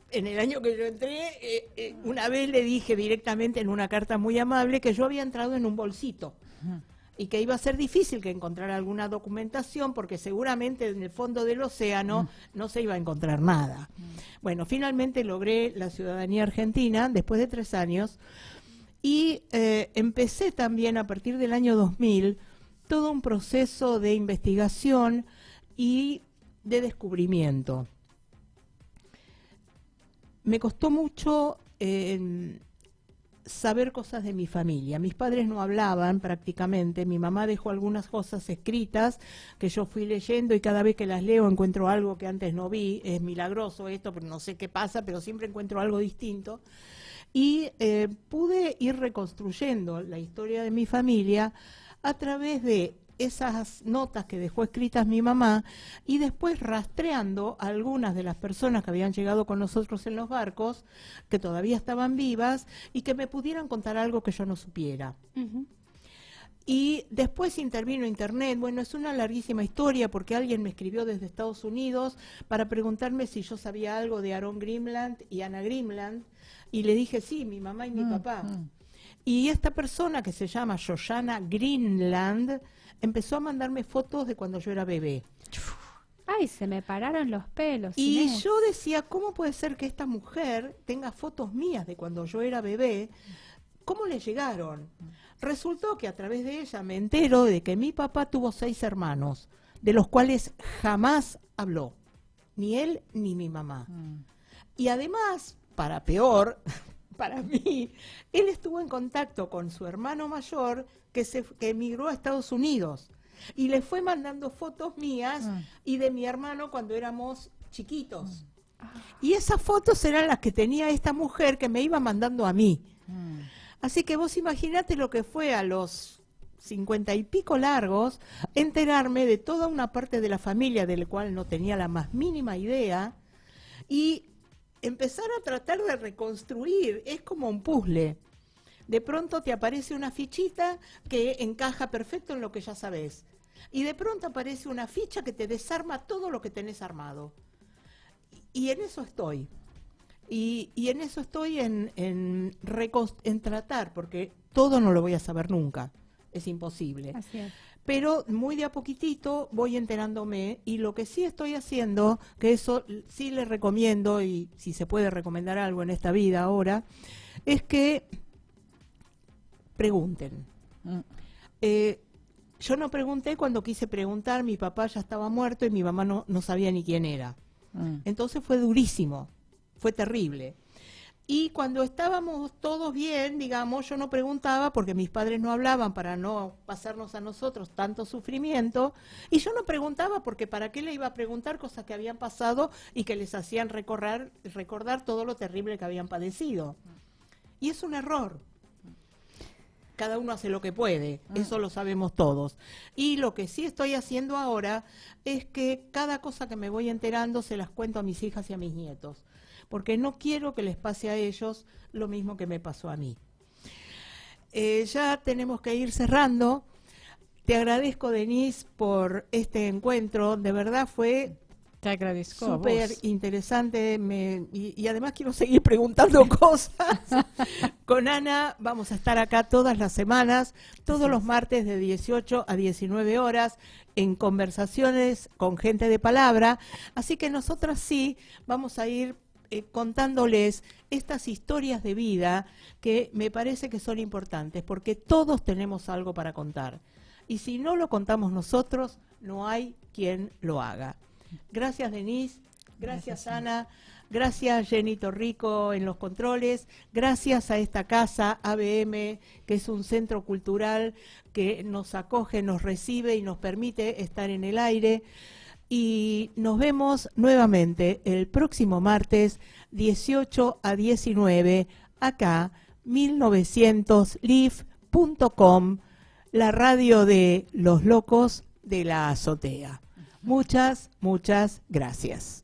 En el año que yo entré, una vez le dije directamente en una carta muy amable que yo había entrado en un bolsito. Y que iba a ser difícil que encontrara alguna documentación porque seguramente en el fondo del océano no se iba a encontrar nada. Bueno, finalmente logré la ciudadanía argentina después de 3 años y empecé también a partir del año 2000 todo un proceso de investigación y de descubrimiento. Me costó mucho saber cosas de mi familia. Mis padres no hablaban prácticamente, mi mamá dejó algunas cosas escritas que yo fui leyendo y cada vez que las leo encuentro algo que antes no vi. Es milagroso esto, pero no sé qué pasa, pero siempre encuentro algo distinto. Y pude ir reconstruyendo la historia de mi familia a través de esas notas que dejó escritas mi mamá y después rastreando a algunas de las personas que habían llegado con nosotros en los barcos, que todavía estaban vivas y que me pudieran contar algo que yo no supiera. Ujú. Y después intervino Internet. Bueno, es una larguísima historia porque alguien me escribió desde Estados Unidos para preguntarme si yo sabía algo de Aaron Grimland y Anna Grimland, y le dije sí, mi mamá y mi papá. Y esta persona que se llama Shoshana Greenland empezó a mandarme fotos de cuando yo era bebé. Ay, se me pararon los pelos. Y Inés. yo decía, ¿cómo puede ser que esta mujer tenga fotos mías de cuando yo era bebé? ¿Cómo le llegaron? Resultó que a través de ella me entero de que mi papá tuvo 6 hermanos, de los cuales jamás habló, ni él ni mi mamá. Y además, para peor, para mí, él estuvo en contacto con su hermano mayor que emigró a Estados Unidos y le fue mandando fotos mías y de mi hermano cuando éramos chiquitos. Y esas fotos eran las que tenía esta mujer que me iba mandando a mí. Así que vos imaginate lo que fue a los 50 y pico largos enterarme de toda una parte de la familia de la cual no tenía la más mínima idea y empezar a tratar de reconstruir. Es como un puzzle. De pronto te aparece una fichita que encaja perfecto en lo que ya sabés. Y de pronto aparece una ficha que te desarma todo lo que tenés armado. Y en eso estoy. Y en eso estoy en tratar, porque todo no lo voy a saber nunca. Es imposible. Así es. Pero muy de a poquitito voy enterándome, y lo que sí estoy haciendo, que eso sí les recomiendo, y si se puede recomendar algo en esta vida ahora, es que pregunten. Yo no pregunté cuando quise preguntar, mi papá ya estaba muerto y mi mamá no sabía ni quién era. Entonces fue durísimo, fue terrible. Y cuando estábamos todos bien, digamos, yo no preguntaba porque mis padres no hablaban para no pasarnos a nosotros tanto sufrimiento, y yo no preguntaba porque para qué le iba a preguntar cosas que habían pasado y que les hacían recordar todo lo terrible que habían padecido. Y es un error. Cada uno hace lo que puede, eso lo sabemos todos. Y lo que sí estoy haciendo ahora es que cada cosa que me voy enterando se las cuento a mis hijas y a mis nietos, porque no quiero que les pase a ellos lo mismo que me pasó a mí. Ya tenemos que ir cerrando. Te agradezco, Denise, por este encuentro. De verdad fue Te agradezco a súper vos. interesante, y además quiero seguir preguntando cosas. Con Ana vamos a estar acá todas las semanas, todos los martes de 18 a 19 horas, en conversaciones con gente de palabra. Así que nosotras sí vamos a ir contándoles estas historias de vida que me parece que son importantes, porque todos tenemos algo para contar. Y si no lo contamos nosotros, no hay quien lo haga. Gracias, Denise. Gracias, Ana. Gracias, Jenny Torrico en los controles. Gracias a esta casa, ABM, que es un centro cultural que nos acoge, nos recibe y nos permite estar en el aire. Y nos vemos nuevamente el próximo martes, 18 a 19, acá, 1900live.com, la radio de los locos de la azotea. Muchas, muchas gracias.